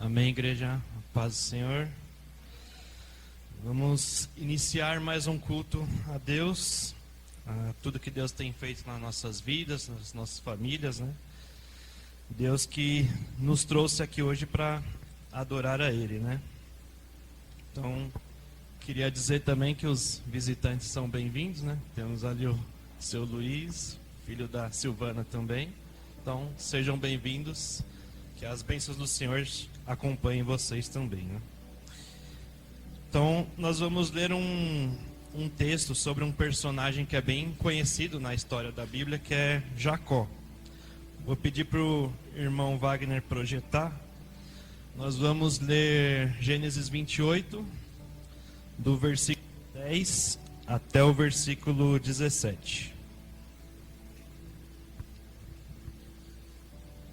Amém, igreja. Paz do Senhor. Vamos iniciar mais um culto a Deus, a tudo que Deus tem feito nas nossas vidas, nas nossas famílias, né? Deus que nos trouxe aqui hoje para adorar a Ele, né? Então, queria dizer também que os visitantes são bem-vindos, né? Temos ali o seu Luiz, filho da Silvana também. Então, sejam bem-vindos. Que as bênçãos do Senhor acompanhem vocês também, né? Então, nós vamos ler um texto sobre um personagem que é bem conhecido na história da Bíblia, que é Jacó. Vou pedir para o irmão Wagner projetar. Nós vamos ler Gênesis 28, do versículo 10 até o versículo 17.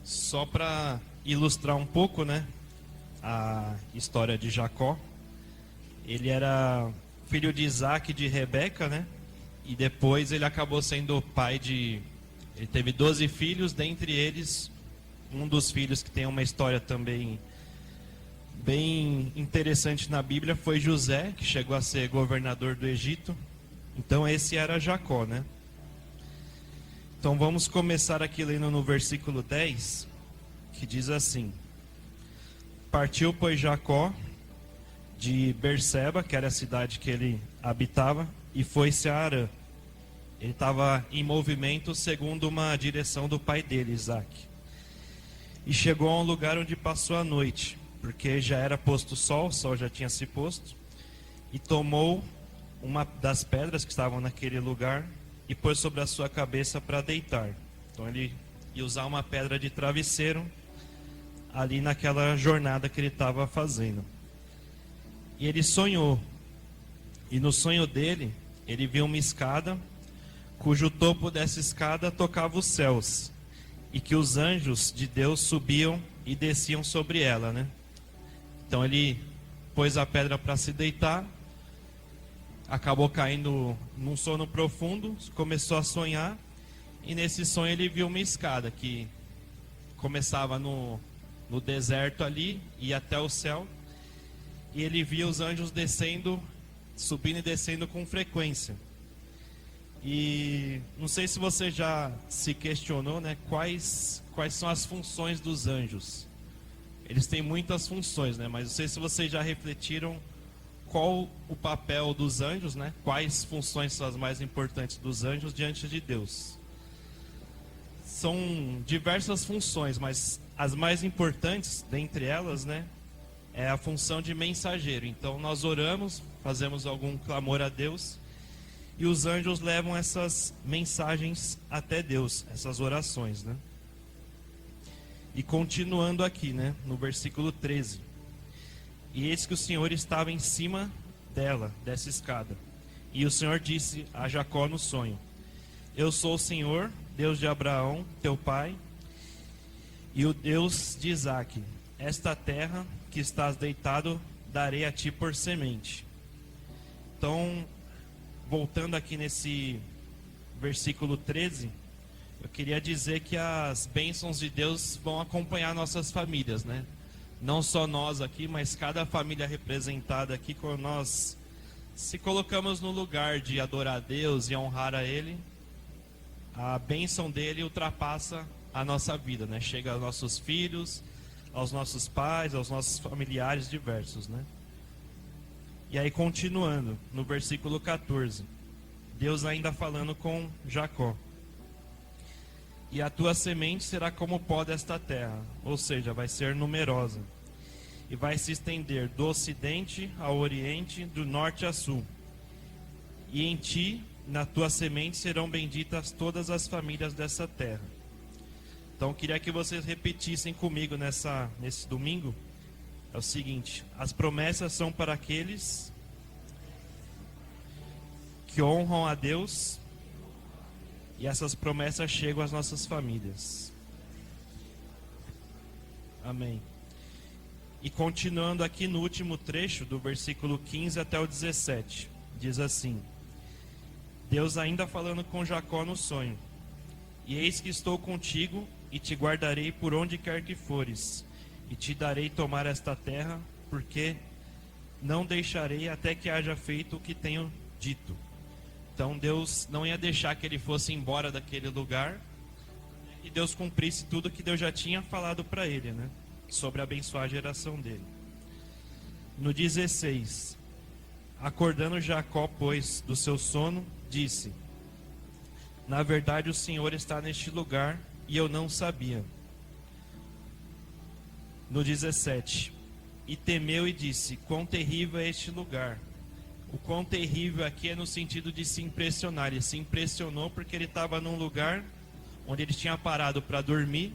Só para ilustrar um pouco, né, a história de Jacó. Ele era filho de Isaac e de Rebeca, né? E depois ele acabou sendo pai de... Ele teve 12 filhos, dentre eles, um dos filhos que tem uma história também bem interessante na Bíblia foi José, que chegou a ser governador do Egito. Então esse era Jacó, né? Então vamos começar aqui lendo no versículo 10, que diz assim: Partiu, pois, Jacó de Berseba, que era a cidade que ele habitava, e foi-se a Harã. Ele estava em movimento segundo uma direção do pai dele, Isaac. E chegou a um lugar onde passou a noite, porque já era posto o sol já tinha se posto, e tomou uma das pedras que estavam naquele lugar e pôs sobre a sua cabeça para deitar. Então ele ia usar uma pedra de travesseiro ali naquela jornada que ele estava fazendo. E ele sonhou. E no sonho dele, ele viu uma escada, cujo topo dessa escada tocava os céus, e que os anjos de Deus subiam e desciam sobre ela, né? Então ele pôs a pedra para se deitar, acabou caindo num sono profundo, começou a sonhar, e nesse sonho ele viu uma escada que começava no deserto ali, ia até o céu, e ele via os anjos descendo, subindo e descendo com frequência. E não sei se você já se questionou, né, quais são as funções dos anjos. Eles têm muitas funções, né, mas não sei se vocês já refletiram qual o papel dos anjos, né, quais funções são as mais importantes dos anjos diante de Deus. São diversas funções, mas as mais importantes dentre elas, né, é a função de mensageiro. Então nós oramos, fazemos algum clamor a Deus, e os anjos levam essas mensagens até Deus, essas orações, né? E continuando aqui, né, no versículo 13: E eis que o Senhor estava em cima dela, dessa escada, e o Senhor disse a Jacó no sonho: Eu sou o Senhor, Deus de Abraão, teu pai, e o Deus de Isaac. Esta terra que estás deitado darei a ti por semente. Então, voltando aqui nesse versículo 13, eu queria dizer que as bênçãos de Deus vão acompanhar nossas famílias, né? Não só nós aqui, mas cada família representada aqui, quando nós se colocamos no lugar de adorar a Deus e honrar a Ele, a bênção dele ultrapassa a nossa vida, né? Chega aos nossos filhos, aos nossos pais, aos nossos familiares diversos, né? E aí, continuando, no versículo 14, Deus ainda falando com Jacó: E a tua semente será como o pó desta terra, ou seja, vai ser numerosa, e vai se estender do ocidente ao oriente, do norte a sul. E em ti, na tua semente, serão benditas todas as famílias dessa terra. Então, eu queria que vocês repetissem comigo nesse domingo. É o seguinte: as promessas são para aqueles que honram a Deus, e essas promessas chegam às nossas famílias. Amém. E continuando aqui no último trecho, do versículo 15 até o 17, diz assim: Deus ainda falando com Jacó no sonho: E eis que estou contigo, e te guardarei por onde quer que fores, e te darei tomar esta terra, porque não deixarei até que haja feito o que tenho dito. Então Deus não ia deixar que ele fosse embora daquele lugar e Deus cumprisse tudo que Deus já tinha falado para ele, né? Sobre abençoar a geração dele. No 16, acordando Jacó, pois, do seu sono, disse: na verdade o Senhor está neste lugar e eu não sabia. No 17, e temeu e disse: quão terrível é este lugar. O quão terrível aqui é no sentido de se impressionar. Ele se impressionou porque ele estava num lugar onde ele tinha parado para dormir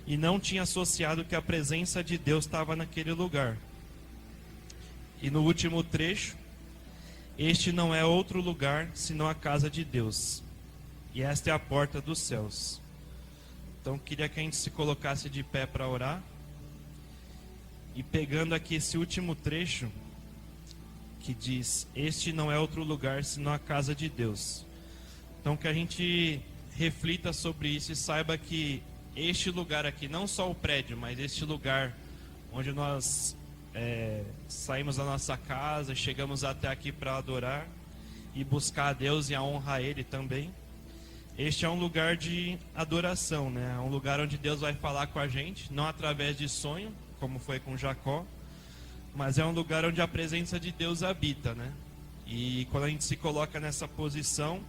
e não tinha associado que a presença de Deus estava naquele lugar. E no último trecho, este não é outro lugar senão a casa de Deus, e esta é a porta dos céus. Então queria que a gente se colocasse de pé para orar. E pegando aqui esse último trecho, que diz: este não é outro lugar senão a casa de Deus. Então que a gente reflita sobre isso e saiba que este lugar aqui, não só o prédio, mas este lugar onde nós saímos da nossa casa, chegamos até aqui para adorar e buscar a Deus e a honrar a Ele também. Este é um lugar de adoração, né? É um lugar onde Deus vai falar com a gente, não através de sonho, como foi com Jacó, mas é um lugar onde a presença de Deus habita, né? E quando a gente se coloca nessa posição,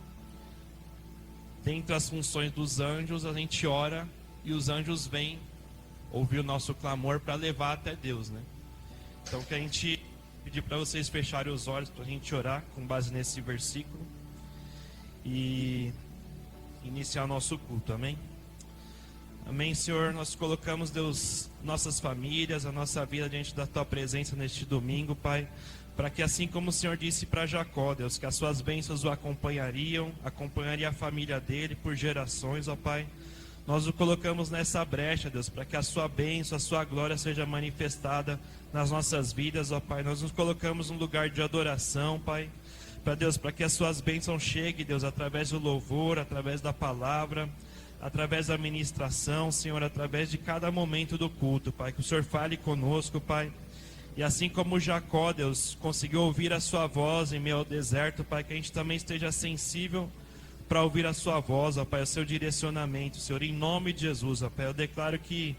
dentre as funções dos anjos, a gente ora e os anjos vêm ouvir o nosso clamor para levar até Deus, né? Então que a gente pedir para vocês fecharem os olhos para a gente orar com base nesse versículo e iniciar o nosso culto, amém? Amém, Senhor. Nós colocamos, Deus, nossas famílias, a nossa vida diante da Tua presença neste domingo, Pai, para que assim como o Senhor disse para Jacó, Deus, que as Suas bênçãos o acompanharia a família dele por gerações, ó Pai. Nós o colocamos nessa brecha, Deus, para que a Sua bênção, a Sua glória seja manifestada nas nossas vidas, ó Pai. Nós nos colocamos num lugar de adoração, Pai, para Deus, para que as Suas bênçãos cheguem, Deus, através do louvor, através da palavra, através da ministração, Senhor, através de cada momento do culto, Pai, que o Senhor fale conosco, Pai, e assim como Jacó, Deus, conseguiu ouvir a Sua voz em meio ao deserto, Pai, que a gente também esteja sensível para ouvir a Sua voz, ó Pai, o Seu direcionamento, Senhor, em nome de Jesus, ó Pai, eu declaro que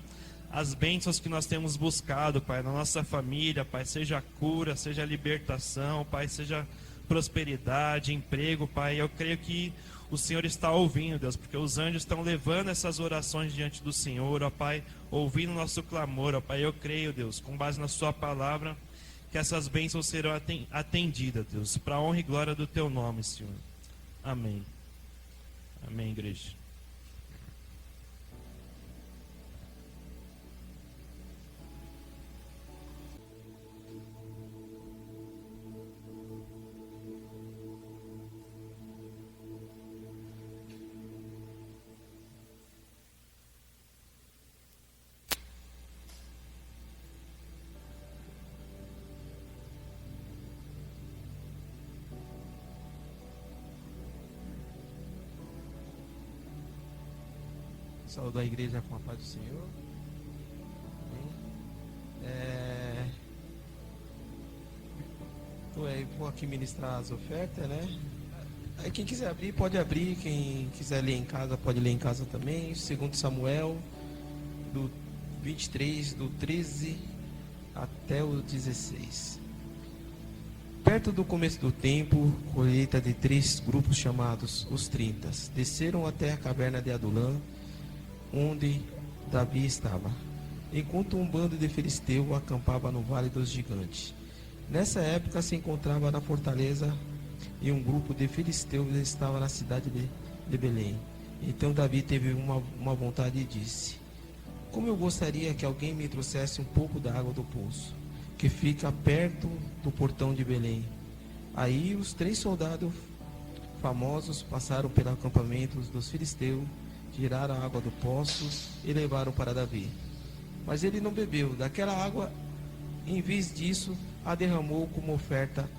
as bênçãos que nós temos buscado, Pai, na nossa família, Pai, seja cura, seja libertação, Pai, seja prosperidade, emprego, Pai, eu creio que o Senhor está ouvindo, Deus, porque os anjos estão levando essas orações diante do Senhor, ó Pai, ouvindo o nosso clamor, ó Pai. Eu creio, Deus, com base na Sua palavra, que essas bênçãos serão atendidas, Deus, para a honra e glória do Teu nome, Senhor. Amém. Amém, igreja. Saúdo a igreja com a paz do Senhor. Vou aqui ministrar as ofertas, né? Aí quem quiser abrir, pode abrir. Quem quiser ler em casa, pode ler em casa também. Segundo Samuel, do 23, do 13 até o 16. Perto do começo do tempo, colheita de 3 grupos chamados os 30 desceram até a caverna de Adulã, onde Davi estava, enquanto um bando de filisteus acampava no Vale dos Gigantes. Nessa época se encontrava na fortaleza e um grupo de filisteus estava na cidade de Belém. Então Davi teve uma vontade e disse: como eu gostaria que alguém me trouxesse um pouco da água do poço, que fica perto do portão de Belém. Aí os 3 soldados famosos passaram pelo acampamento dos filisteus, tiraram a água do poço e levaram para Davi. Mas ele não bebeu daquela água, em vez disso, a derramou como oferta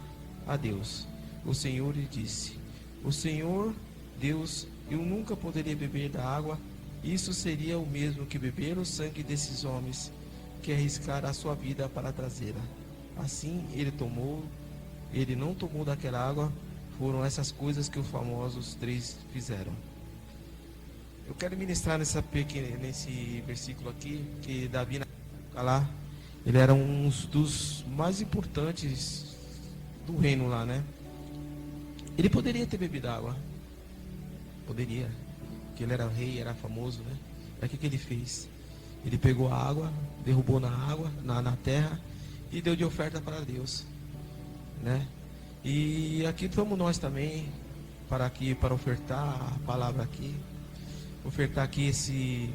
a Deus. O Senhor lhe disse: o Senhor, Deus, eu nunca poderia beber da água, isso seria o mesmo que beber o sangue desses homens. que arriscar a sua vida para trazê-la. Assim ele tomou, ele não tomou daquela água. Foram essas coisas que os famosos 3 fizeram. Eu quero ministrar nesse versículo aqui, que Davi, na época lá, ele era um dos mais importantes do reino lá, né? Ele poderia ter bebido água. Poderia. Porque ele era rei, era famoso, né? Mas o que ele fez? Ele pegou a água, derrubou na água, na terra, e deu de oferta para Deus, né? E aqui estamos nós também, para ofertar a palavra aqui. Ofertar aqui esse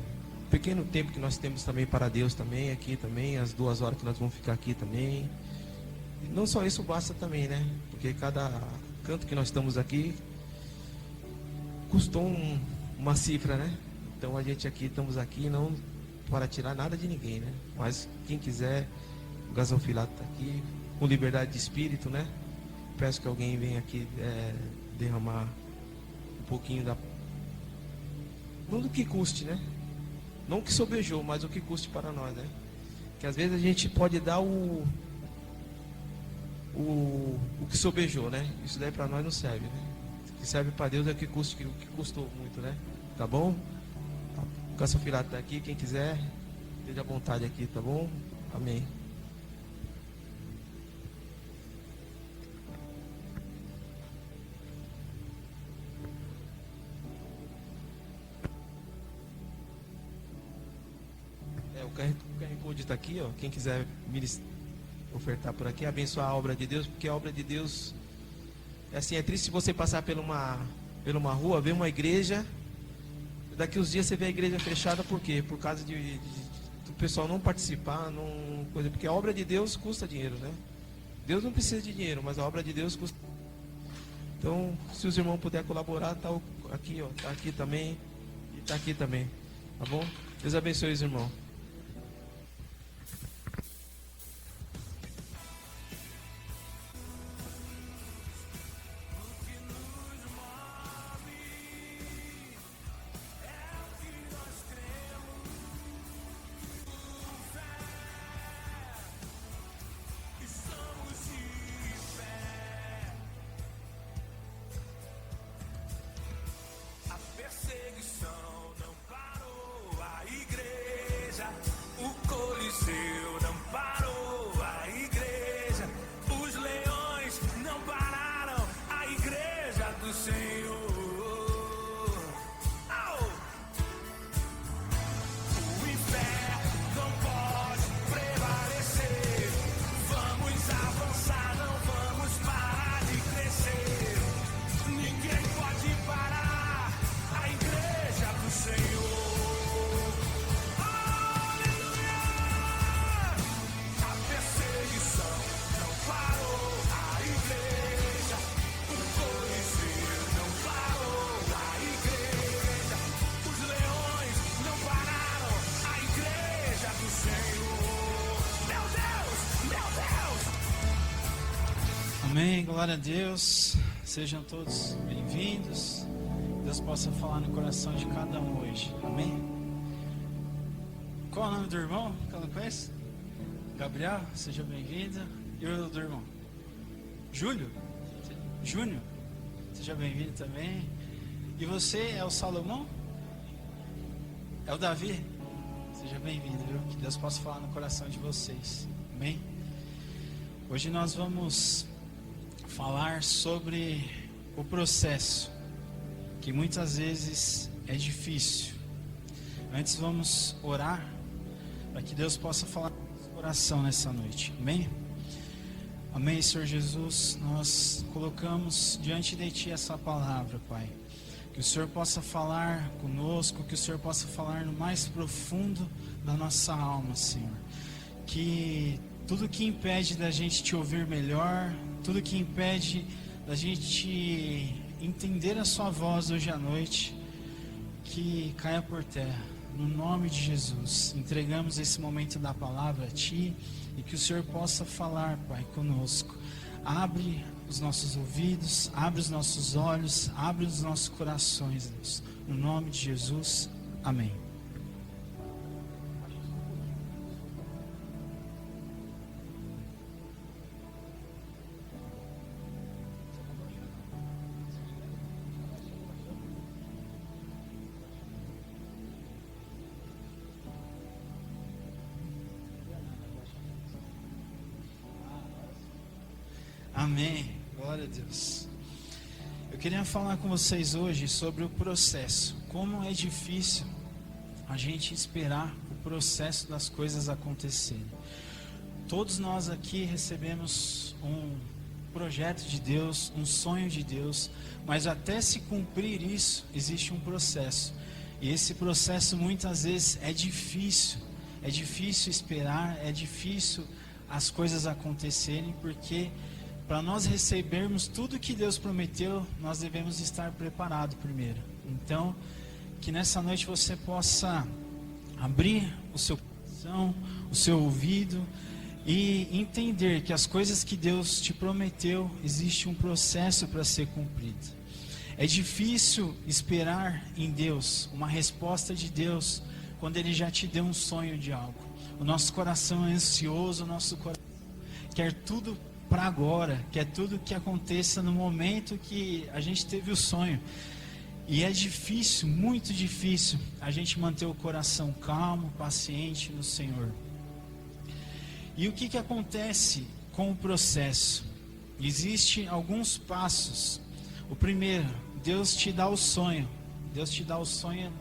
pequeno tempo que nós temos também para Deus também, aqui também, as 2 horas que nós vamos ficar aqui também. E não só isso basta também, né? Porque cada canto que nós estamos aqui custou uma cifra, né? Então a gente aqui, estamos aqui não para tirar nada de ninguém, né? Mas quem quiser, o gasofilato está aqui, com liberdade de espírito, né? Peço que alguém venha aqui derramar um pouquinho da... Não do que custe, né? Não o que sobejou, mas o que custe para nós, né? Que às vezes a gente pode dar o que sobejou, né? Isso daí para nós não serve, né? O que serve para Deus é o que custou muito, né? Tá bom? O gasofilato está aqui, quem quiser, esteja à vontade aqui, tá bom? Amém. O QR Code está aqui, ó. Quem quiser ofertar por aqui, abençoar a obra de Deus, porque a obra de Deus é assim, é triste você passar por uma rua, ver uma igreja, daqui uns dias você vê a igreja fechada, por quê? Por causa do pessoal não participar, porque a obra de Deus custa dinheiro, né? Deus não precisa de dinheiro, mas a obra de Deus custa. Então, se os irmãos puderem colaborar, tá aqui, ó, tá aqui também e tá aqui também, tá bom? Deus abençoe os irmãos. Amém, glória a Deus. Sejam todos bem-vindos. Deus possa falar no coração de cada um hoje. Amém. Qual é o nome do irmão que eu não conheço? Gabriel, seja bem-vindo. E o do irmão? Júlio? Júnior? Seja bem-vindo também. E você é o Salomão? É o Davi? Seja bem-vindo, viu? Que Deus possa falar no coração de vocês. Amém. Hoje nós vamos falar sobre o processo, que muitas vezes é difícil. Antes vamos orar para que Deus possa falar no nosso coração nessa noite. Amém? Amém, Senhor Jesus. Nós colocamos diante de Ti essa palavra, Pai. Que o Senhor possa falar conosco, que o Senhor possa falar no mais profundo da nossa alma, Senhor. Que tudo que impede da gente Te ouvir melhor, tudo que impede da gente entender a Sua voz hoje à noite, que caia por terra, no nome de Jesus. Entregamos esse momento da palavra a Ti, e que o Senhor possa falar, Pai, conosco. Abre os nossos ouvidos, abre os nossos olhos, abre os nossos corações, Deus. No nome de Jesus, amém. Amém. Glória a Deus. Eu queria falar com vocês hoje sobre o processo. Como é difícil a gente esperar o processo das coisas acontecerem. Todos nós aqui recebemos um projeto de Deus, um sonho de Deus, mas até se cumprir isso, existe um processo. E esse processo muitas vezes é difícil esperar, é difícil as coisas acontecerem, porque para nós recebermos tudo que Deus prometeu, nós devemos estar preparados primeiro. Então, que nessa noite você possa abrir o seu coração, o seu ouvido e entender que as coisas que Deus te prometeu, existe um processo para ser cumprido. É difícil esperar em Deus uma resposta de Deus quando Ele já te deu um sonho de algo. O nosso coração é ansioso, o nosso coração quer tudo para agora, quer tudo que aconteça no momento que a gente teve o sonho. E é difícil, muito difícil, a gente manter o coração calmo, paciente no Senhor. E o que acontece com o processo? Existem alguns passos. O primeiro, Deus te dá o sonho. Deus te dá o sonho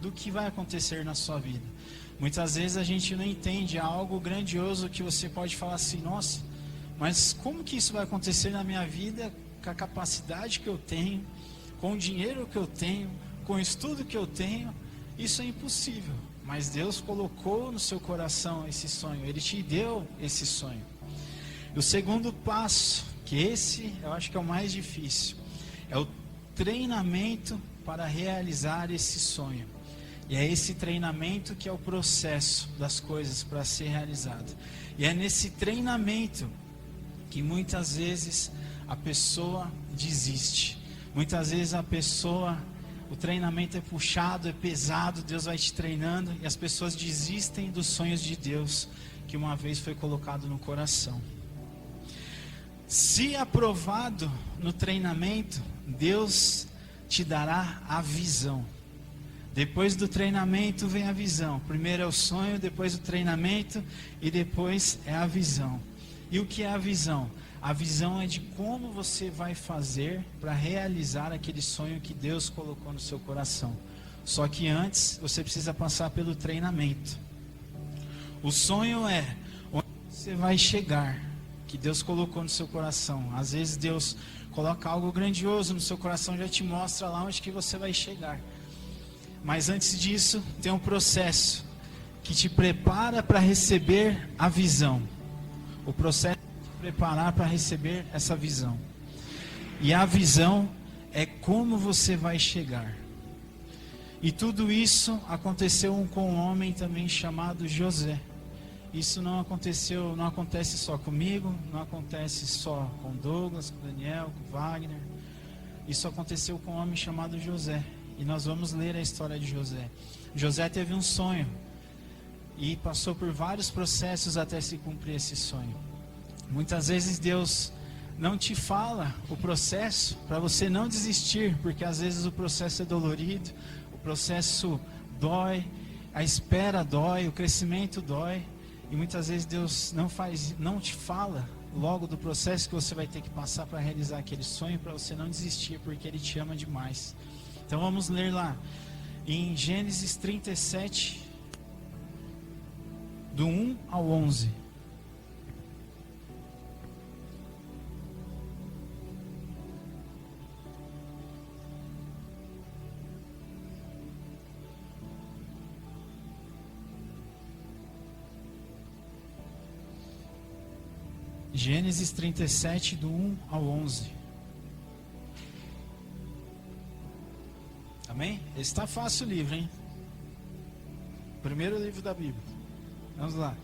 do que vai acontecer na sua vida. Muitas vezes a gente não entende algo grandioso que você pode falar assim, nossa, mas como que isso vai acontecer na minha vida com a capacidade que eu tenho, com o dinheiro que eu tenho, com o estudo que eu tenho? Isso é impossível. Mas Deus colocou no seu coração esse sonho, Ele te deu esse sonho. E o segundo passo, que esse eu acho que é o mais difícil, é o treinamento para realizar esse sonho. E é esse treinamento que é o processo das coisas para ser realizado. E é nesse treinamento que muitas vezes a pessoa desiste. Muitas vezes o treinamento é puxado, é pesado, Deus vai te treinando e as pessoas desistem dos sonhos de Deus que uma vez foi colocado no coração. Se aprovado no treinamento, Deus te dará a visão. Depois do treinamento vem a visão. Primeiro é o sonho, depois o treinamento e depois é a visão. E o que é a visão? A visão é de como você vai fazer para realizar aquele sonho que Deus colocou no seu coração. Só que antes você precisa passar pelo treinamento. O sonho é onde você vai chegar, que Deus colocou no seu coração. Às vezes Deus coloca algo grandioso no seu coração, já te mostra lá onde que você vai chegar. Mas antes disso, tem um processo que te prepara para receber a visão. O processo de te preparar para receber essa visão. E a visão é como você vai chegar. E tudo isso aconteceu com um homem também chamado José. Isso não acontece só comigo, não acontece só com Douglas, com Daniel, com Wagner. Isso aconteceu com um homem chamado José. E nós vamos ler a história de José. José teve um sonho e passou por vários processos até se cumprir esse sonho. Muitas vezes Deus não te fala o processo para você não desistir, porque às vezes o processo é dolorido, o processo dói, a espera dói, o crescimento dói. E muitas vezes Deus não te fala logo do processo que você vai ter que passar para realizar aquele sonho, para você não desistir, porque Ele te ama demais. Então vamos ler lá em Gênesis 37, do 1 ao 11. Gênesis 37, do 1 ao 11. Amém? Está fácil o livro, hein? Primeiro livro da Bíblia. Vamos lá.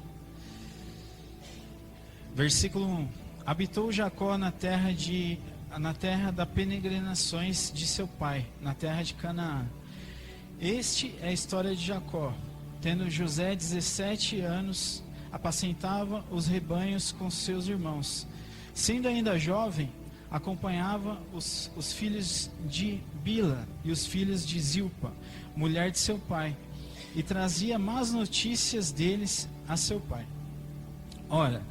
Versículo 1. Habitou Jacó na terra das peregrinações de seu pai, na terra de Canaã. Este é a história de Jacó. Tendo José 17 anos, apacentava os rebanhos com seus irmãos. Sendo ainda jovem, acompanhava os filhos de Bila e os filhos de Zilpa, mulher de seu pai, e trazia más notícias deles a seu pai. Ora,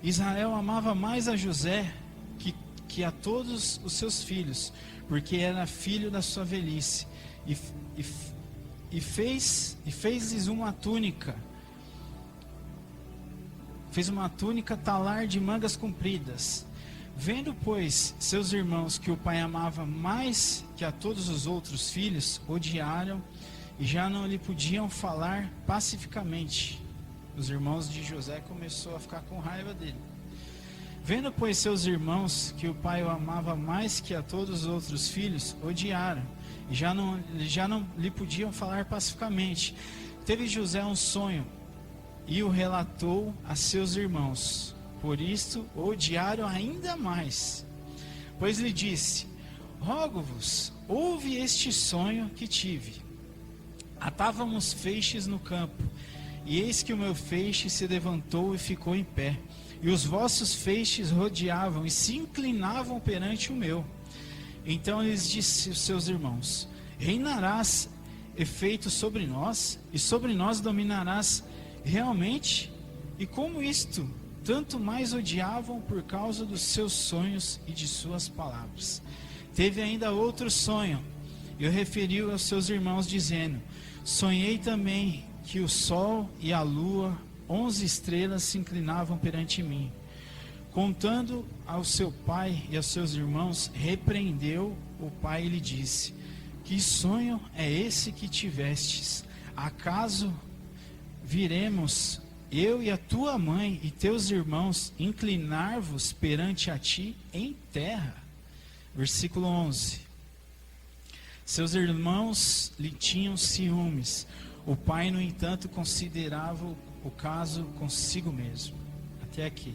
Israel amava mais a José que a todos os seus filhos, porque era filho da sua velhice, e fez-lhes uma túnica. Fez uma túnica talar de mangas compridas. Vendo, pois, seus irmãos que o pai amava mais que a todos os outros filhos, odiaram e já não lhe podiam falar pacificamente. Os irmãos de José começaram a ficar com raiva dele. Vendo, pois, seus irmãos que o pai o amava mais que a todos os outros filhos, odiaram e já não lhe podiam falar pacificamente. Teve José um sonho e o relatou a seus irmãos. Por isto o odiaram ainda mais. Pois lhe disse: rogo-vos, ouve este sonho que tive. Atávamos feixes no campo, e eis que o meu feixe se levantou e ficou em pé, e os vossos feixes rodeavam e se inclinavam perante o meu. Então lhes disse aos seus irmãos: reinarás efeito sobre nós, e sobre nós dominarás realmente? E como isto, tanto mais odiavam por causa dos seus sonhos e de suas palavras. Teve ainda outro sonho, e o referiu aos seus irmãos, dizendo: sonhei também que o sol e a lua, 11 estrelas, se inclinavam perante mim. Contando ao seu pai e aos seus irmãos, repreendeu o pai e lhe disse: que sonho é esse que tivestes? Acaso viremos eu e a tua mãe e teus irmãos inclinar-vos perante a ti em terra? Versículo 11. Seus irmãos lhe tinham ciúmes. O pai, no entanto, considerava o caso consigo mesmo. Até aqui.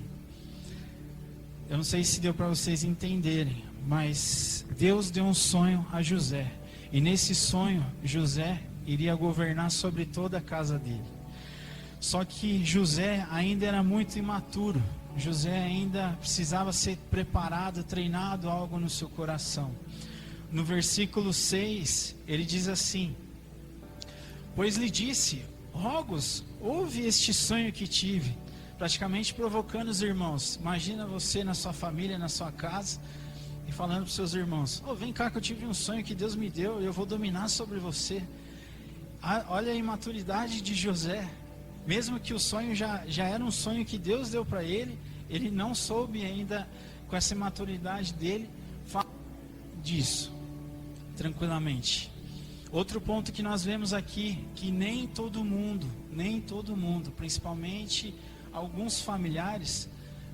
Eu não sei se deu para vocês entenderem, mas Deus deu um sonho a José. E nesse sonho, José iria governar sobre toda a casa dele. Só que José ainda era muito imaturo. José ainda precisava ser preparado, treinado, algo no seu coração. No versículo 6, ele diz assim: pois lhe disse: rogo-vos, ouve este sonho que tive. Praticamente provocando os irmãos. Imagina você na sua família, na sua casa, e falando para os seus irmãos: vem cá que eu tive um sonho que Deus me deu e eu vou dominar sobre você. Olha a imaturidade de José. Mesmo que o sonho já era um sonho que Deus deu para ele, ele não soube ainda, com essa imaturidade dele, falar disso tranquilamente. Outro ponto que nós vemos aqui, que nem todo mundo, principalmente alguns familiares,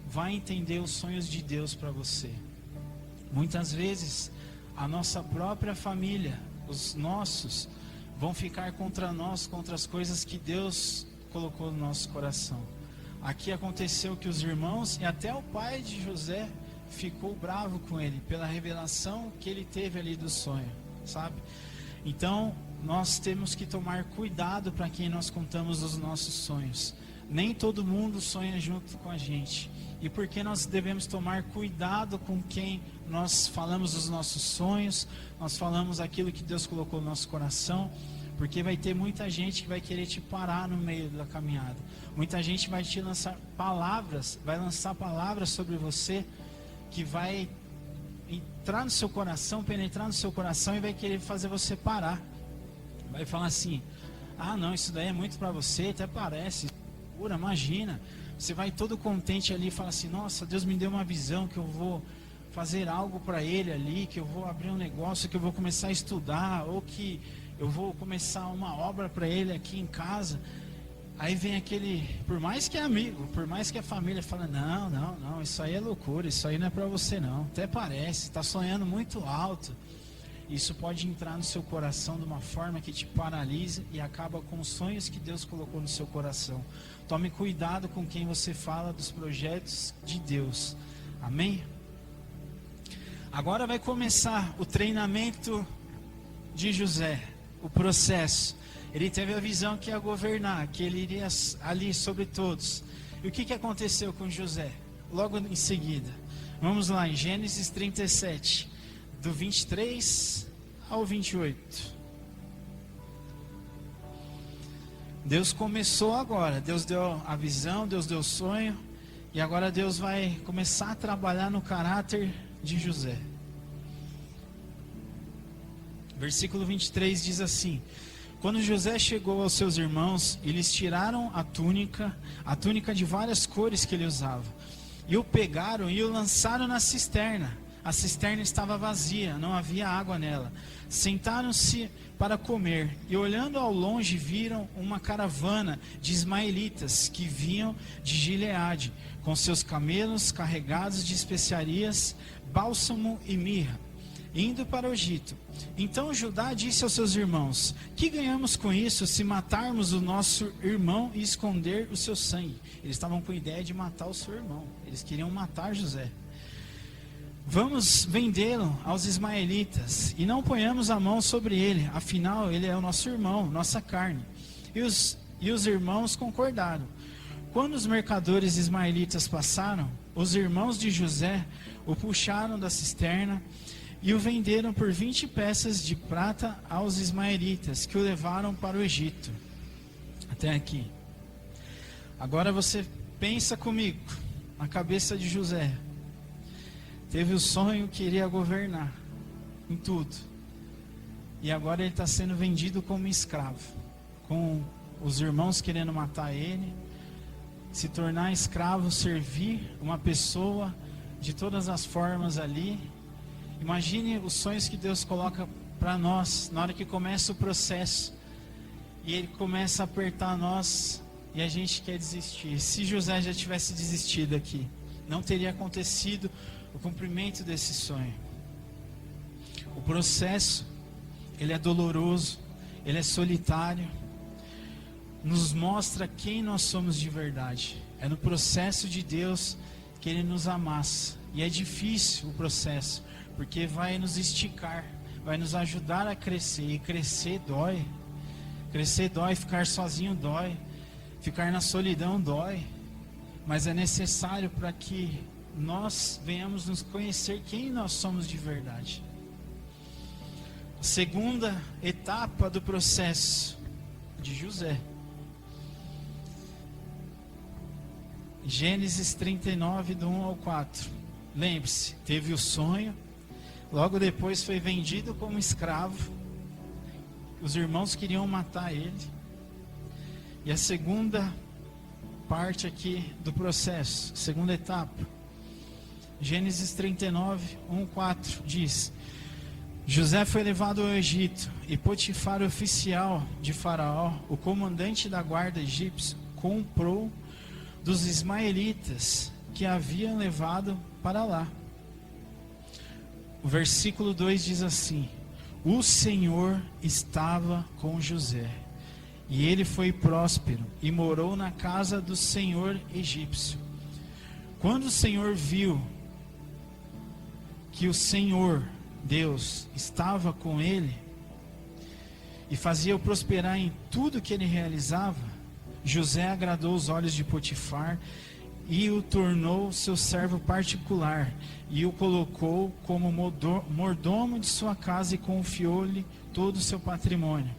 vai entender os sonhos de Deus para você. Muitas vezes, a nossa própria família, os nossos, vão ficar contra nós, contra as coisas que Deus colocou no nosso coração. Aqui aconteceu que os irmãos e até o pai de José ficou bravo com ele pela revelação que ele teve ali do sonho, sabe? Então nós temos que tomar cuidado para quem nós contamos os nossos sonhos. Nem todo mundo sonha junto com a gente. E por que nós devemos tomar cuidado com quem nós falamos os nossos sonhos, nós falamos aquilo que Deus colocou no nosso coração? Porque vai ter muita gente que vai querer te parar no meio da caminhada. Muita gente vai te lançar palavras, vai lançar palavras sobre você que vai entrar no seu coração, penetrar no seu coração e vai querer fazer você parar. Vai falar assim: não, isso daí é muito para você, até parece. Pura, imagina. Você vai todo contente ali e fala assim: nossa, Deus me deu uma visão que eu vou fazer algo para Ele ali, que eu vou abrir um negócio, que eu vou começar a estudar, ou que eu vou começar uma obra para Ele aqui em casa. Aí vem aquele, por mais que é amigo, por mais que é família, fala: não, isso aí é loucura, isso aí não é para você não, até parece, está sonhando muito alto. Isso pode entrar no seu coração de uma forma que te paralisa e acaba com os sonhos que Deus colocou no seu coração. Tome cuidado com quem você fala dos projetos de Deus. Amém? Agora vai começar o treinamento de José, o processo. Ele teve a visão que ia governar, que ele iria ali sobre todos. E o que aconteceu com José? Logo em seguida, vamos lá em Gênesis 37, do 23 ao 28. Deus começou agora, Deus deu a visão, Deus deu o sonho, e agora Deus vai começar a trabalhar no caráter de José. Versículo 23 diz assim: quando José chegou aos seus irmãos, eles tiraram a túnica de várias cores que ele usava, e o pegaram e o lançaram na cisterna. A cisterna estava vazia, não havia água nela. Sentaram-se para comer, e olhando ao longe viram uma caravana de ismaelitas que vinham de Gileade, com seus camelos carregados de especiarias, bálsamo e mirra, indo para o Egito. Então Judá disse aos seus irmãos: que ganhamos com isso se matarmos o nosso irmão e esconder o seu sangue? Eles estavam com a ideia de matar o seu irmão, eles queriam matar José. Vamos vendê-lo aos ismaelitas e não ponhamos a mão sobre ele, afinal ele é o nosso irmão, nossa carne. E os irmãos concordaram. Quando os mercadores ismaelitas passaram, os irmãos de José o puxaram da cisterna e o venderam por 20 peças de prata aos ismaelitas, que o levaram para o Egito. Até aqui. Agora você pensa comigo, na cabeça de José. Teve o sonho que iria governar em tudo. E agora ele está sendo vendido como escravo, com os irmãos querendo matar ele, se tornar escravo, servir uma pessoa de todas as formas ali. Imagine os sonhos que Deus coloca para nós na hora que começa o processo e ele começa a apertar nós e a gente quer desistir. Se José já tivesse desistido aqui, não teria acontecido o cumprimento desse sonho. O processo, ele é doloroso, ele é solitário, nos mostra quem nós somos de verdade. É no processo de Deus que ele nos amassa. E é difícil o processo, porque vai nos esticar, vai nos ajudar a crescer. E crescer dói. Crescer dói, ficar sozinho dói, ficar na solidão dói. Mas é necessário para que nós venhamos nos conhecer quem nós somos de verdade. A segunda etapa do processo de José. Gênesis 39, do 1 ao 4. Lembre-se, teve o sonho, logo depois foi vendido como escravo. Os irmãos queriam matar ele. E a segunda parte aqui do processo, segunda etapa. Gênesis 39, 1, 4 diz: José foi levado ao Egito, e Potifar, oficial de Faraó, o comandante da guarda egípcio, comprou dos ismaelitas que haviam levado para lá. O versículo 2 diz assim: o Senhor estava com José, e ele foi próspero, e morou na casa do Senhor egípcio. Quando o Senhor viu que o Senhor, Deus, estava com ele, e fazia-o prosperar em tudo que ele realizava, José agradou os olhos de Potifar, e o tornou seu servo particular, e o colocou como mordomo de sua casa, e confiou-lhe todo o seu patrimônio.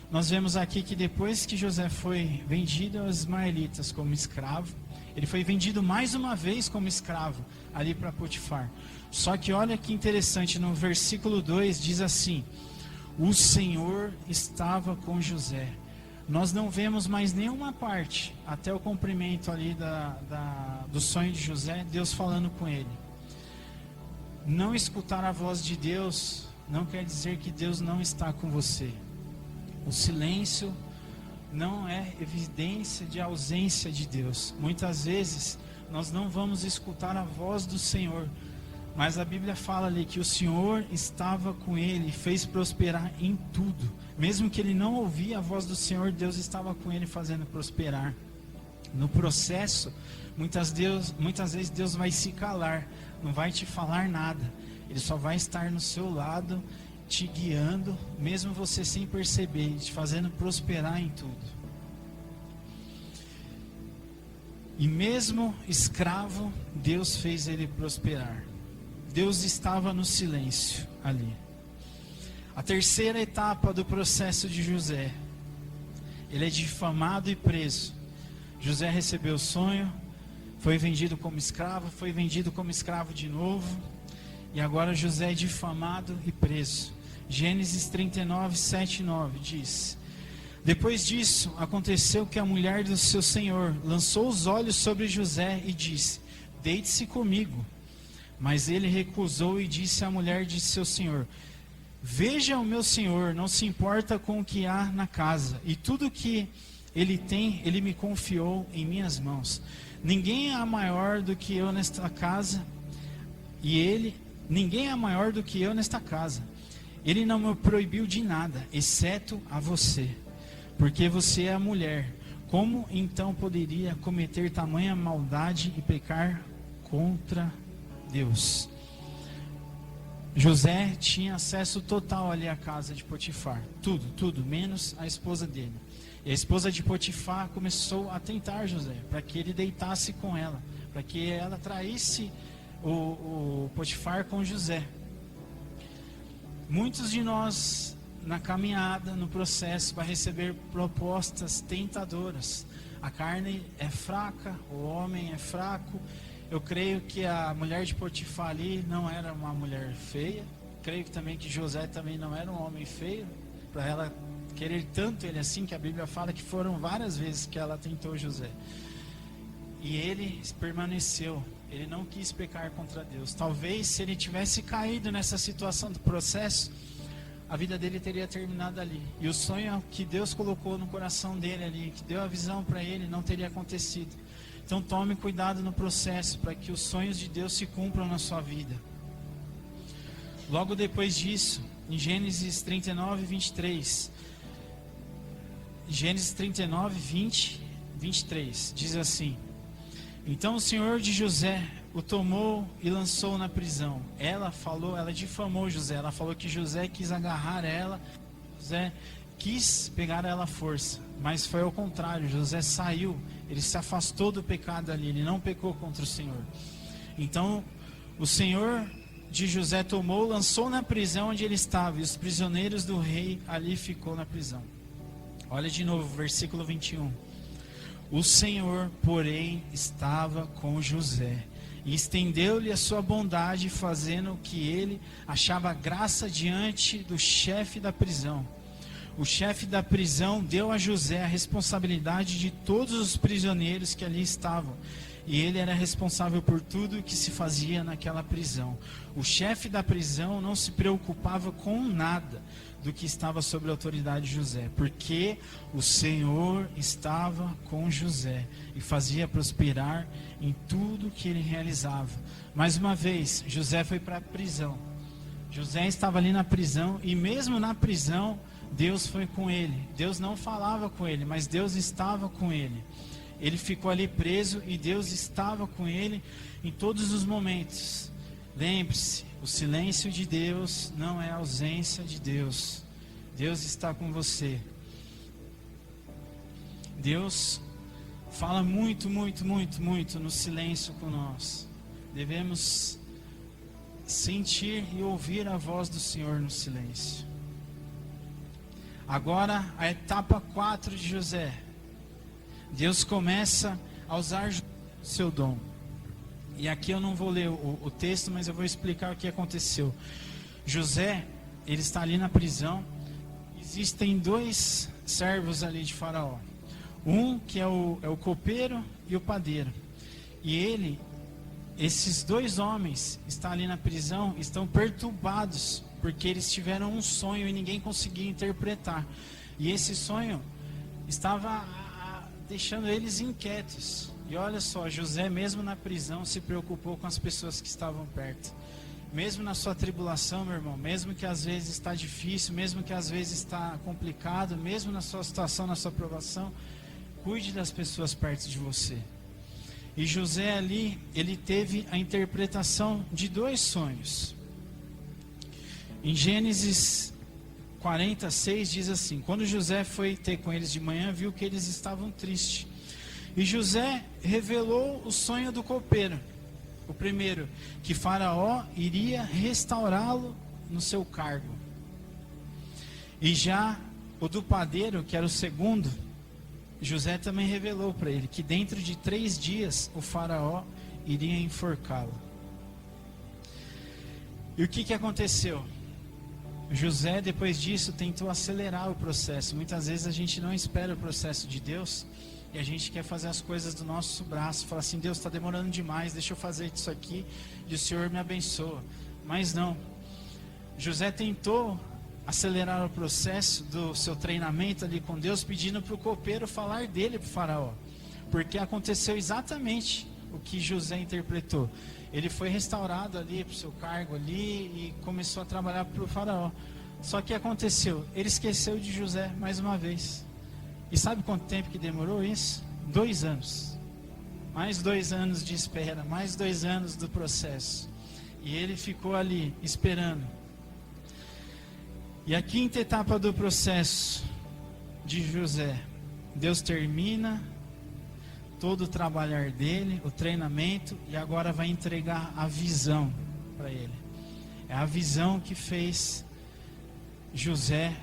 Nós vemos aqui que depois que José foi vendido aos ismaelitas como escravo, ele foi vendido mais uma vez como escravo ali para Potifar. Só que olha que interessante, no versículo 2 diz assim: o Senhor estava com José. Nós não vemos mais nenhuma parte, até o cumprimento ali do sonho de José, Deus falando com ele. Não escutar a voz de Deus não quer dizer que Deus não está com você. O silêncio não é evidência de ausência de Deus. Muitas vezes nós não vamos escutar a voz do Senhor, mas a Bíblia fala ali que o Senhor estava com ele e fez prosperar em tudo. Mesmo que ele não ouvia a voz do Senhor, Deus estava com ele fazendo prosperar. No processo, muitas vezes Deus vai se calar, não vai te falar nada. Ele só vai estar no seu lado, te guiando, mesmo você sem perceber, te fazendo prosperar em tudo. E mesmo escravo, Deus fez ele prosperar. Deus estava no silêncio ali. A terceira etapa do processo de José. Ele é difamado e preso. José recebeu o sonho, foi vendido como escravo de novo. E agora José é difamado e preso. Gênesis 39, 7 e 9 diz: Depois disso, aconteceu que a mulher do seu senhor lançou os olhos sobre José e disse: Deite-se comigo. Mas ele recusou e disse à mulher de seu senhor: Veja, o meu senhor não se importa com o que há na casa, e tudo que ele tem, ele me confiou em minhas mãos. Ninguém é maior do que eu nesta casa, ninguém é maior do que eu nesta casa. Ele não me proibiu de nada, exceto a você, porque você é a mulher. Como então poderia cometer tamanha maldade e pecar contra Deus? José tinha acesso total ali à casa de Potifar, tudo, menos a esposa dele. E a esposa de Potifar começou a tentar José, para que ele deitasse com ela, para que ela traísse o Potifar com José. Muitos de nós, na caminhada, no processo, vai receber propostas tentadoras. A carne é fraca, o homem é fraco. Eu creio que a mulher de Potifar ali não era uma mulher feia. Creio que também que José também não era um homem feio, para ela querer tanto ele assim, que a Bíblia fala que foram várias vezes que ela tentou José. E ele permaneceu, ele não quis pecar contra Deus. Talvez se ele tivesse caído nessa situação do processo, a vida dele teria terminado ali. E o sonho que Deus colocou no coração dele ali, que deu a visão para ele, não teria acontecido. Então tome cuidado no processo, para que os sonhos de Deus se cumpram na sua vida. Logo depois disso, em Gênesis 39, 23... Gênesis 39, 20, 23, diz assim: Então o senhor de José o tomou e lançou na prisão. Ela difamou José, ela falou que José quis agarrar ela, José quis pegar ela à força, mas foi ao contrário. José saiu, ele se afastou do pecado ali, ele não pecou contra o Senhor. Então o senhor de José tomou, lançou na prisão onde ele estava, e os prisioneiros do rei ali ficou na prisão. Olha de novo, versículo 21. O Senhor, porém, estava com José, e estendeu-lhe a sua bondade, fazendo o que ele achava graça diante do chefe da prisão. O chefe da prisão deu a José a responsabilidade de todos os prisioneiros que ali estavam, e ele era responsável por tudo o que se fazia naquela prisão. O chefe da prisão não se preocupava com nada do que estava sob a autoridade de José, porque o Senhor estava com José e fazia prosperar em tudo que ele realizava. Mais uma vez, José foi para a prisão. José estava ali na prisão, e mesmo na prisão, Deus foi com ele. Deus não falava com ele, mas Deus estava com ele. Ele ficou ali preso e Deus estava com ele em todos os momentos. Lembre-se, o silêncio de Deus não é a ausência de Deus. Deus está com você. Deus fala muito, muito, muito, muito no silêncio com nós. Devemos sentir e ouvir a voz do Senhor no silêncio. Agora, a etapa 4 de José. Deus começa a usar o seu dom. E aqui eu não vou ler o texto, mas eu vou explicar o que aconteceu. José, ele está ali na prisão. Existem 2 servos ali de Faraó. Um que é o copeiro e o padeiro. E esses 2 homens estão ali na prisão, estão perturbados, porque eles tiveram um sonho e ninguém conseguia interpretar. E esse sonho estava deixando eles inquietos. E olha só, José mesmo na prisão se preocupou com as pessoas que estavam perto. Mesmo na sua tribulação, meu irmão, mesmo que às vezes está difícil, mesmo que às vezes está complicado, mesmo na sua situação, na sua provação, cuide das pessoas perto de você. E José ali, ele teve a interpretação de 2 sonhos. Em Gênesis 46 diz assim: Quando José foi ter com eles de manhã, viu que eles estavam tristes. E José revelou o sonho do copeiro. O primeiro, que Faraó iria restaurá-lo no seu cargo. E já o do padeiro, que era o segundo, José também revelou para ele que dentro de 3 dias o Faraó iria enforcá-lo. E o que aconteceu? José, depois disso, tentou acelerar o processo. Muitas vezes a gente não espera o processo de Deus e a gente quer fazer as coisas do nosso braço. Fala assim, Deus, está demorando demais, deixa eu fazer isso aqui e o Senhor me abençoa. Mas não. José tentou acelerar o processo do seu treinamento ali com Deus, pedindo para o copeiro falar dele para o faraó. Porque aconteceu exatamente o que José interpretou. Ele foi restaurado ali para o seu cargo ali e começou a trabalhar para o faraó. Só que aconteceu, ele esqueceu de José mais uma vez. E sabe quanto tempo que demorou isso? 2 anos. Mais 2 anos de espera, mais 2 anos do processo. E ele ficou ali esperando. E a quinta etapa do processo de José, Deus termina todo o trabalhar dele, o treinamento, e agora vai entregar a visão para ele. É a visão que fez José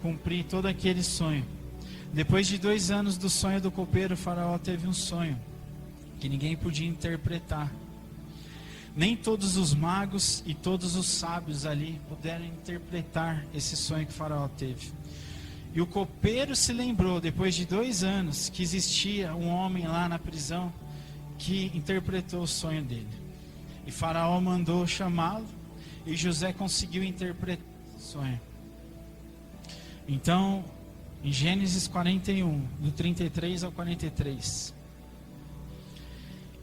cumprir todo aquele sonho. Depois de 2 anos do sonho do copeiro, o faraó teve um sonho que ninguém podia interpretar. Nem todos os magos e todos os sábios ali puderam interpretar esse sonho que o faraó teve. E o copeiro se lembrou, depois de 2 anos, que existia um homem lá na prisão que interpretou o sonho dele. E Faraó mandou chamá-lo e José conseguiu interpretar o sonho. Então, em Gênesis 41, do 33 ao 43,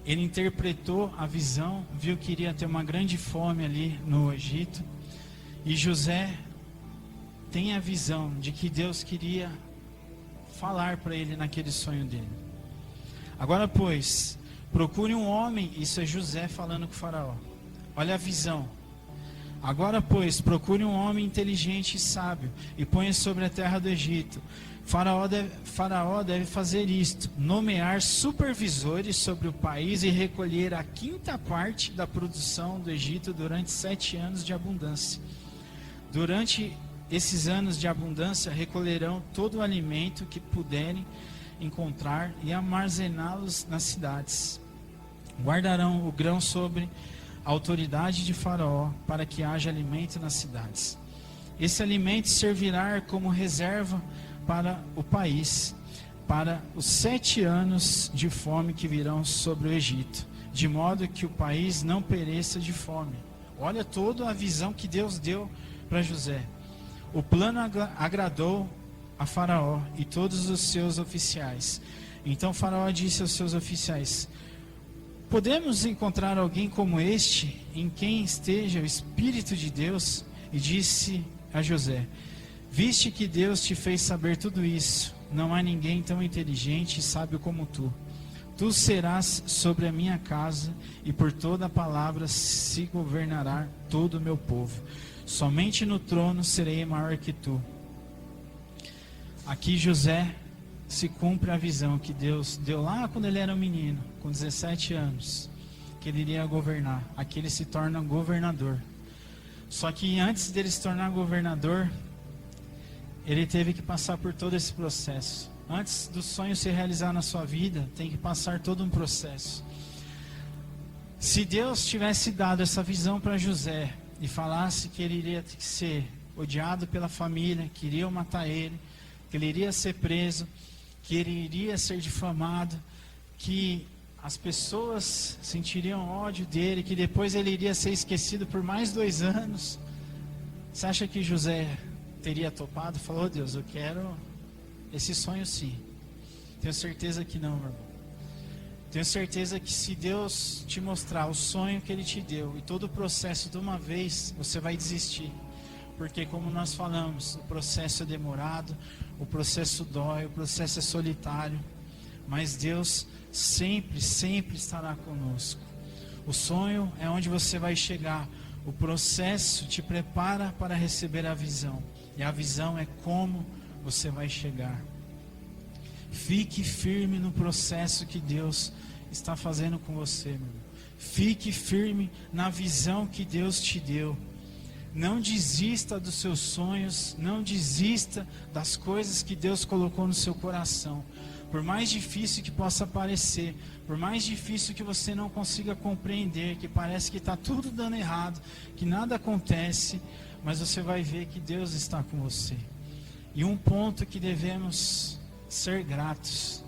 ele interpretou a visão, viu que iria ter uma grande fome ali no Egito. E José tem a visão de que Deus queria falar para ele naquele sonho dele. Agora, pois, procure um homem, isso é José falando com o faraó. Olha a visão. Agora, pois, procure um homem inteligente e sábio e ponha sobre a terra do Egito. Faraó deve fazer isto: nomear supervisores sobre o país e recolher a 5ª parte da produção do Egito durante 7 anos de abundância. Durante esses anos de abundância, recolherão todo o alimento que puderem encontrar e armazená-los nas cidades. Guardarão o grão sobre a autoridade de Faraó, para que haja alimento nas cidades. Esse alimento servirá como reserva para o país, para os 7 anos de fome que virão sobre o Egito, de modo que o país não pereça de fome. Olha toda a visão que Deus deu para José. O plano agradou a Faraó e todos os seus oficiais. Então Faraó disse aos seus oficiais: podemos encontrar alguém como este, em quem esteja o Espírito de Deus? E disse a José: viste que Deus te fez saber tudo isso. Não há ninguém tão inteligente e sábio como tu. Tu serás sobre a minha casa, e por toda a palavra se governará todo o meu povo. Somente no trono serei maior que tu. Aqui José se cumpre a visão que Deus deu lá quando ele era um menino, com 17 anos, que ele iria governar. Aqui ele se torna governador. Só que antes dele se tornar governador, ele teve que passar por todo esse processo. Antes do sonho se realizar na sua vida, tem que passar todo um processo. Se Deus tivesse dado essa visão para José e falasse que ele iria ter que ser odiado pela família, que iriam matar ele, que ele iria ser preso, que ele iria ser difamado, que as pessoas sentiriam ódio dele, que depois ele iria ser esquecido por mais 2 anos, você acha que José teria topado? Falou: Deus, eu quero esse sonho sim. Tenho certeza que não, meu irmão. Tenho certeza que se Deus te mostrar o sonho que Ele te deu e todo o processo de uma vez, você vai desistir. Porque como nós falamos, o processo é demorado, o processo dói, o processo é solitário. Mas Deus sempre, sempre estará conosco. O sonho é onde você vai chegar. O processo te prepara para receber a visão. E a visão é como você vai chegar. Fique firme no processo que Deus está fazendo com você, meu irmão. Fique firme na visão que Deus te deu. Não desista dos seus sonhos, não desista das coisas que Deus colocou no seu coração. Por mais difícil que possa parecer, por mais difícil que você não consiga compreender, que parece que está tudo dando errado, que nada acontece, mas você vai ver que Deus está com você. E um ponto que devemos ser gratos.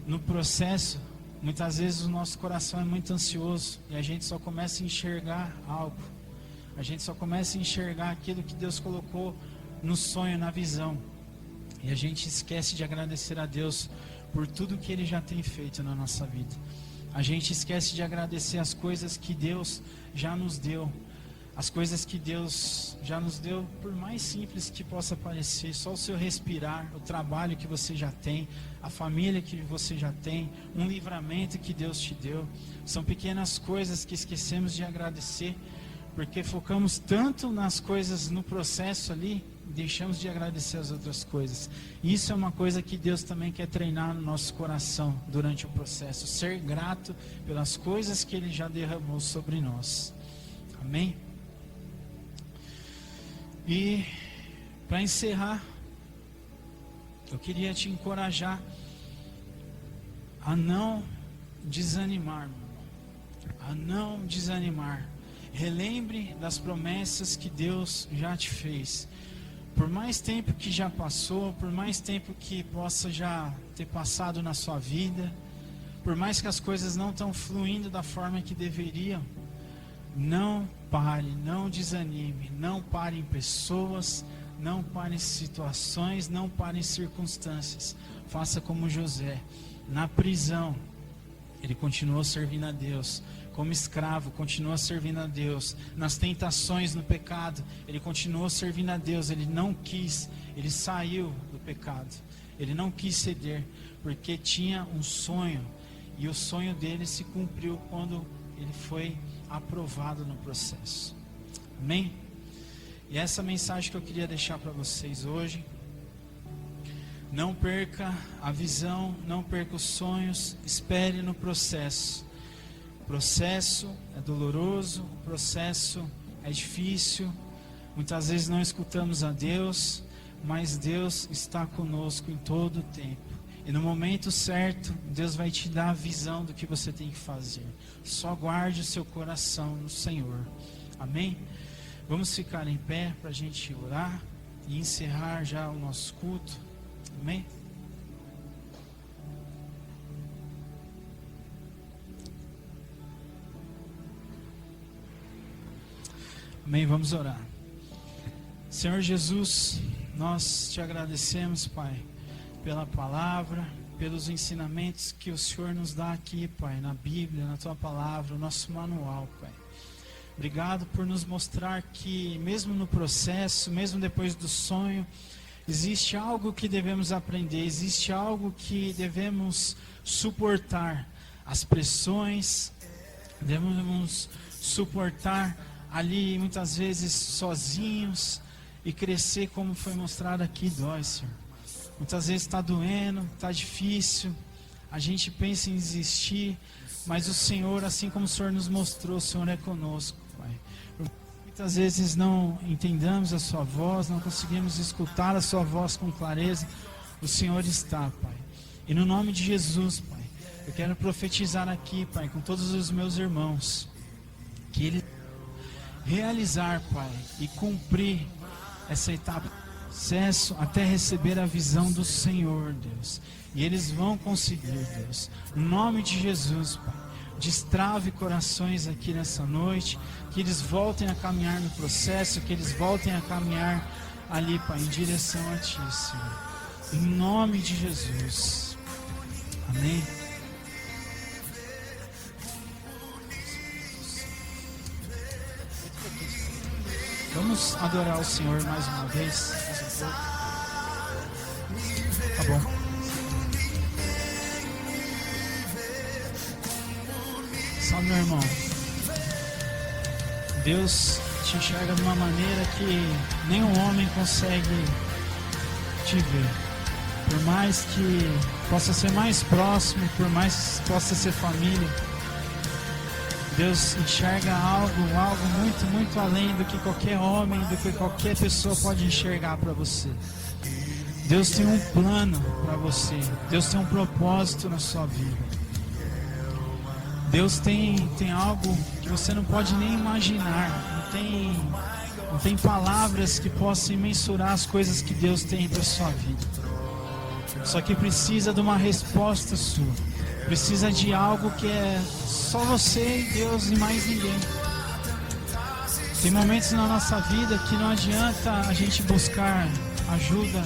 No processo, muitas vezes o nosso coração é muito ansioso e a gente só começa a enxergar algo. A gente só começa a enxergar aquilo que Deus colocou no sonho, na visão. E a gente esquece de agradecer a Deus por tudo que Ele já tem feito na nossa vida. A gente esquece de agradecer as coisas que Deus já nos deu. As coisas que Deus já nos deu, por mais simples que possa parecer, só o seu respirar, o trabalho que você já tem, a família que você já tem, um livramento que Deus te deu. São pequenas coisas que esquecemos de agradecer, porque focamos tanto nas coisas no processo ali, deixamos de agradecer as outras coisas. Isso é uma coisa que Deus também quer treinar no nosso coração durante o processo, ser grato pelas coisas que Ele já derramou sobre nós. Amém? E para encerrar, eu queria te encorajar a não desanimar, meu irmão. A não desanimar. Relembre das promessas que Deus já te fez. Por mais tempo que já passou, por mais tempo que possa já ter passado na sua vida, por mais que as coisas não estão fluindo da forma que deveriam, não pare, não desanime, não pare em pessoas, não pare em situações, não pare em circunstâncias. Faça como José, na prisão, ele continuou servindo a Deus. Como escravo, continuou servindo a Deus. Nas tentações, no pecado, ele continuou servindo a Deus. Ele não quis, ele saiu do pecado. Ele não quis ceder, porque tinha um sonho. E o sonho dele se cumpriu quando ele foi aprovado no processo. Amém? E essa mensagem que eu queria deixar para vocês hoje. Não perca a visão, não perca os sonhos, espere no processo. O processo é doloroso, o processo é difícil, muitas vezes não escutamos a Deus, mas Deus está conosco em todo o tempo. E no momento certo, Deus vai te dar a visão do que você tem que fazer. Só guarde o seu coração no Senhor. Amém? Vamos ficar em pé para a gente orar e encerrar já o nosso culto. Amém? Amém, vamos orar. Senhor Jesus, nós te agradecemos, Pai, pela palavra, pelos ensinamentos que o Senhor nos dá aqui, Pai, na Bíblia, na Tua palavra, o nosso manual, Pai. Obrigado por nos mostrar que mesmo no processo, mesmo depois do sonho, existe algo que devemos aprender, existe algo que devemos suportar, as pressões, devemos suportar ali muitas vezes sozinhos e crescer como foi mostrado aqui dói, Senhor. Muitas vezes está doendo, está difícil, a gente pensa em desistir, mas o Senhor, assim como o Senhor nos mostrou, o Senhor é conosco, Pai. Muitas vezes não entendamos a Sua voz, não conseguimos escutar a Sua voz com clareza, o Senhor está, Pai. E no nome de Jesus, Pai, eu quero profetizar aqui, Pai, com todos os meus irmãos, que eles realizar, Pai, e cumprir essa etapa do processo até receber a visão do Senhor, Deus. E eles vão conseguir, Deus. No nome de Jesus, Pai, destrave corações aqui nessa noite, que eles voltem a caminhar no processo, que eles voltem a caminhar ali, Pai, em direção a Ti, Senhor. Em nome de Jesus. Amém. Vamos adorar o Senhor mais uma vez. Tá bom. Salve, meu irmão. Deus te enxerga de uma maneira que nenhum homem consegue te ver. Por mais que possa ser mais próximo, por mais que possa ser família, Deus enxerga algo muito, muito além do que qualquer homem, do que qualquer pessoa pode enxergar para você. Deus tem um plano para você. Deus tem um propósito na sua vida. Deus tem algo que você não pode nem imaginar. Não tem palavras que possam mensurar as coisas que Deus tem para sua vida. Só que precisa de uma resposta sua. Precisa de algo que é só você e Deus e mais ninguém. Tem momentos na nossa vida que não adianta a gente buscar ajuda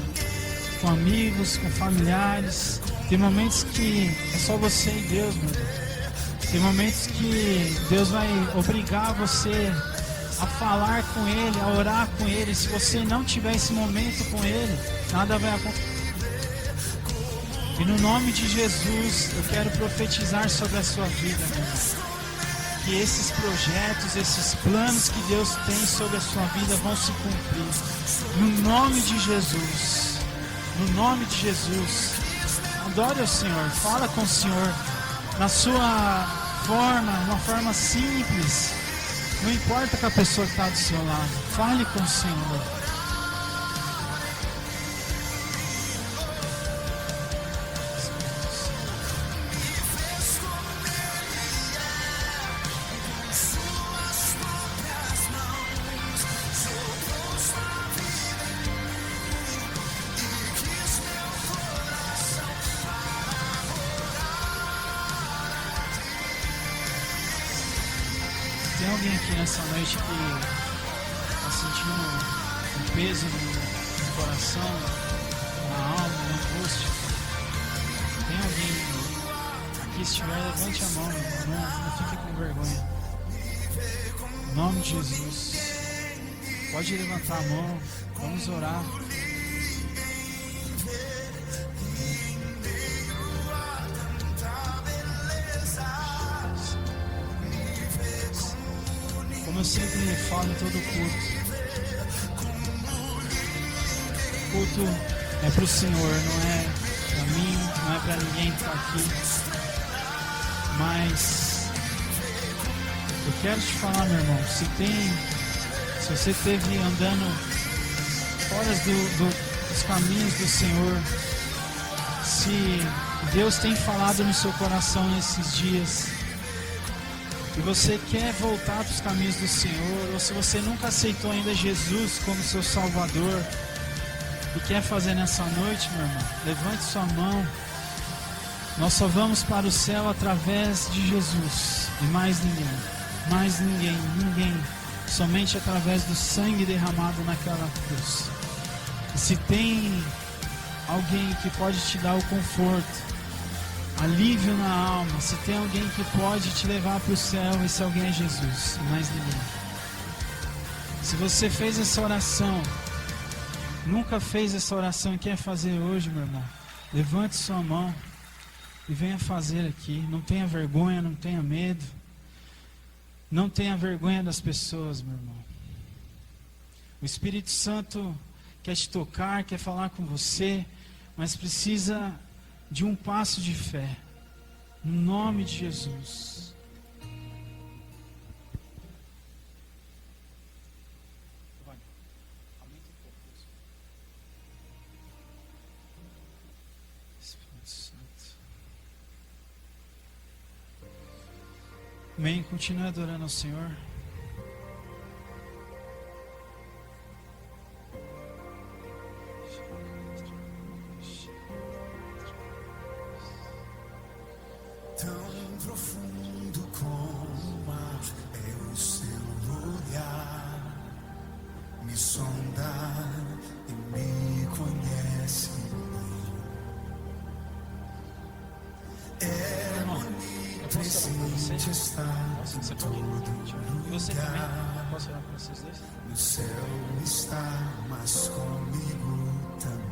com amigos, com familiares. Tem momentos que é só você e Deus, meu Deus. Tem momentos que Deus vai obrigar você a falar com Ele, a orar com Ele. Se você não tiver esse momento com Ele, nada vai acontecer. E no nome de Jesus, eu quero profetizar sobre a sua vida, meu irmão. Que esses projetos, esses planos que Deus tem sobre a sua vida vão se cumprir. No nome de Jesus. No nome de Jesus. Adore ao Senhor, fala com o Senhor na sua forma, uma forma simples. Não importa com a pessoa que está do seu lado, fale com o Senhor. Tem alguém aqui nessa noite que está sentindo um peso no coração, na alma, na angústia? Tem alguém aqui? Se estiver, levante a mão, não fique com vergonha. Em nome de Jesus, pode levantar a mão, vamos orar. Como eu sempre falo em todo culto, o culto é para o Senhor, não é para mim, não é para ninguém que está aqui. Mas eu quero te falar, meu irmão, se você esteve andando fora dos caminhos do Senhor, se Deus tem falado no seu coração nesses dias, e você quer voltar para os caminhos do Senhor, ou se você nunca aceitou ainda Jesus como seu Salvador e quer fazer nessa noite, meu irmão, levante sua mão. Nós só vamos para o céu através de Jesus e mais ninguém, ninguém, somente através do sangue derramado naquela cruz. E se tem alguém que pode te dar o conforto, alívio na alma, se tem alguém que pode te levar para o céu, esse alguém é Jesus, e mais ninguém. Se você fez essa oração, nunca fez essa oração e quer fazer hoje, meu irmão, levante sua mão e venha fazer aqui. Não tenha vergonha, não tenha medo, não tenha vergonha das pessoas, meu irmão. O Espírito Santo quer te tocar, quer falar com você, mas precisa de um passo de fé, no nome de Jesus. Espírito Santo. Amém. Continue adorando ao Senhor. Tão profundo como o mar é o seu olhar, me sonda e me conhece bem. É onipresente, está em todo lugar. Posso orar para vocês dois? No céu está, mas comigo também.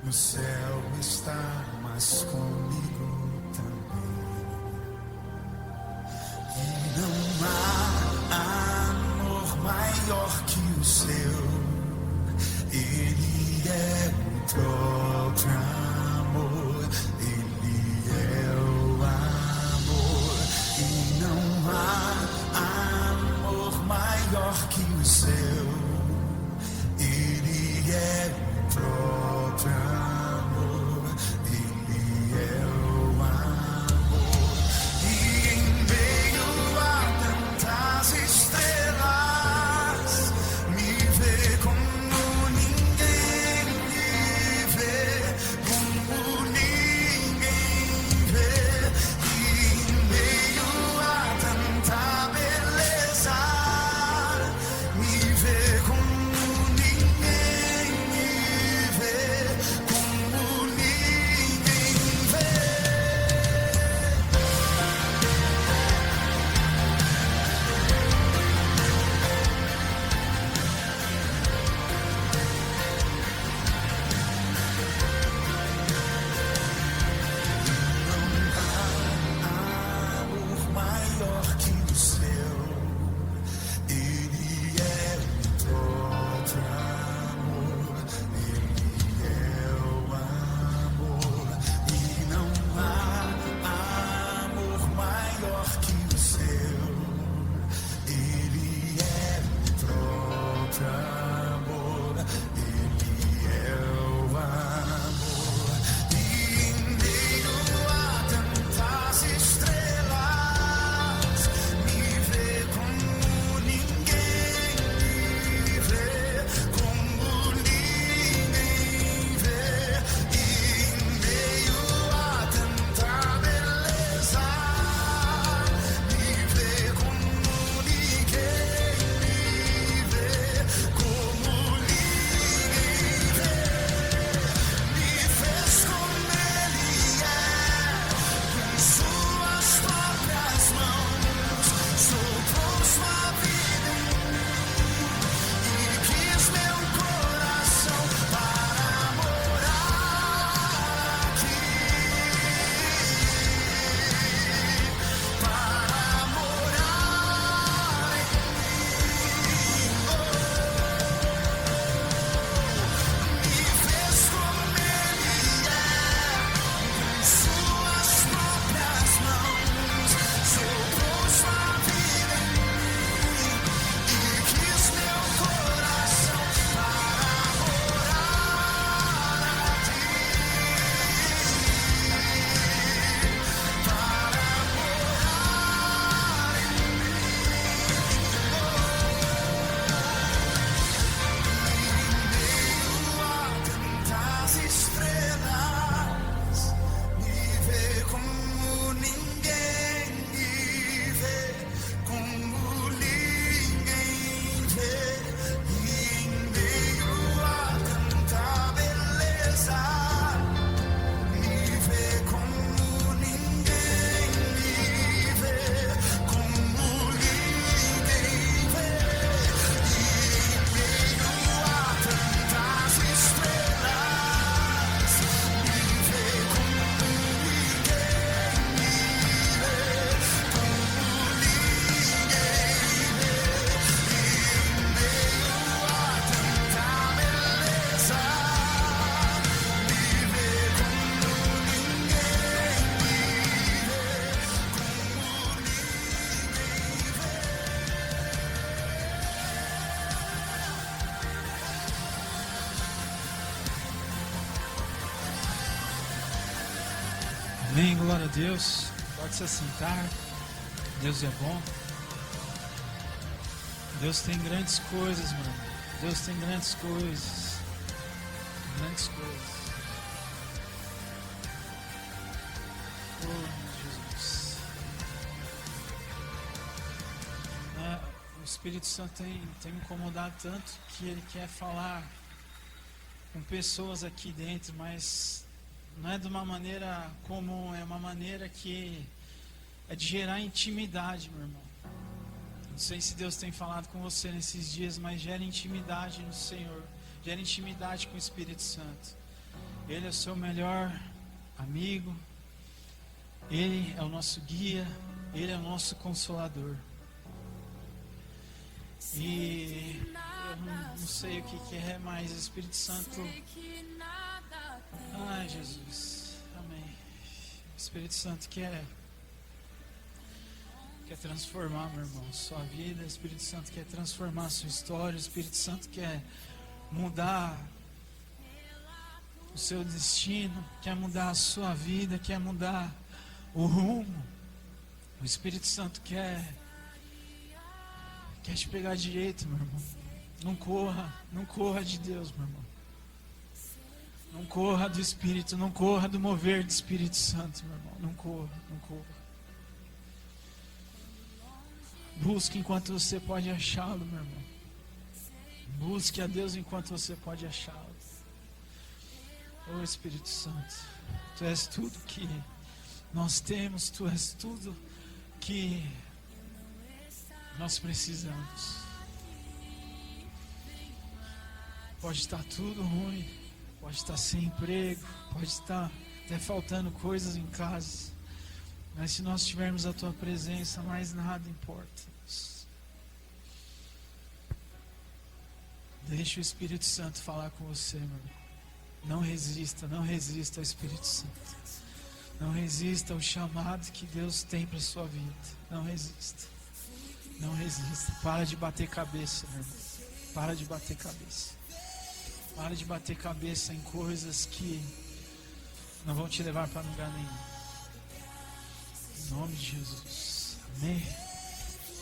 No céu está, mas comigo também. E não há amor maior que o seu. Ele é o próprio amor. Ele é o amor. E não há amor maior que o seu. Ele Amém, glória a Deus. Pode se assentar. Deus é bom. Deus tem grandes coisas, meu irmão. Deus tem grandes coisas. Grandes coisas. Oh, Jesus. O Espírito Santo tem me incomodado tanto que Ele quer falar com pessoas aqui dentro, mas não é de uma maneira comum, é uma maneira que é de gerar intimidade, meu irmão. Não sei se Deus tem falado com você nesses dias, mas gera intimidade no Senhor, gera intimidade com o Espírito Santo. Ele é o seu melhor amigo, Ele é o nosso guia, Ele é o nosso consolador. E eu não sei o que é, mas o Espírito Santo... Ai, Jesus, amém. O Espírito Santo quer transformar, meu irmão, sua vida. O Espírito Santo quer transformar a sua história. O Espírito Santo quer mudar o seu destino, quer mudar a sua vida, quer mudar o rumo. O Espírito Santo quer te pegar direito, meu irmão. Não corra de Deus, meu irmão. Não corra do Espírito, não corra do mover do Espírito Santo, meu irmão. Não corra. Busque enquanto você pode achá-lo, meu irmão. Busque a Deus enquanto você pode achá-lo. Oh, Espírito Santo, Tu és tudo que nós temos, Tu és tudo que nós precisamos. Pode estar tudo ruim, pode estar sem emprego, pode estar até faltando coisas em casa, mas se nós tivermos a Tua presença, mais nada importa. Deixe o Espírito Santo falar com você, meu irmão. Não resista ao Espírito Santo. Não resista ao chamado que Deus tem para a sua vida. Não resista. Para de bater cabeça, meu irmão. Para de bater cabeça. Para de bater cabeça em coisas que não vão te levar para lugar nenhum. Em nome de Jesus. Amém.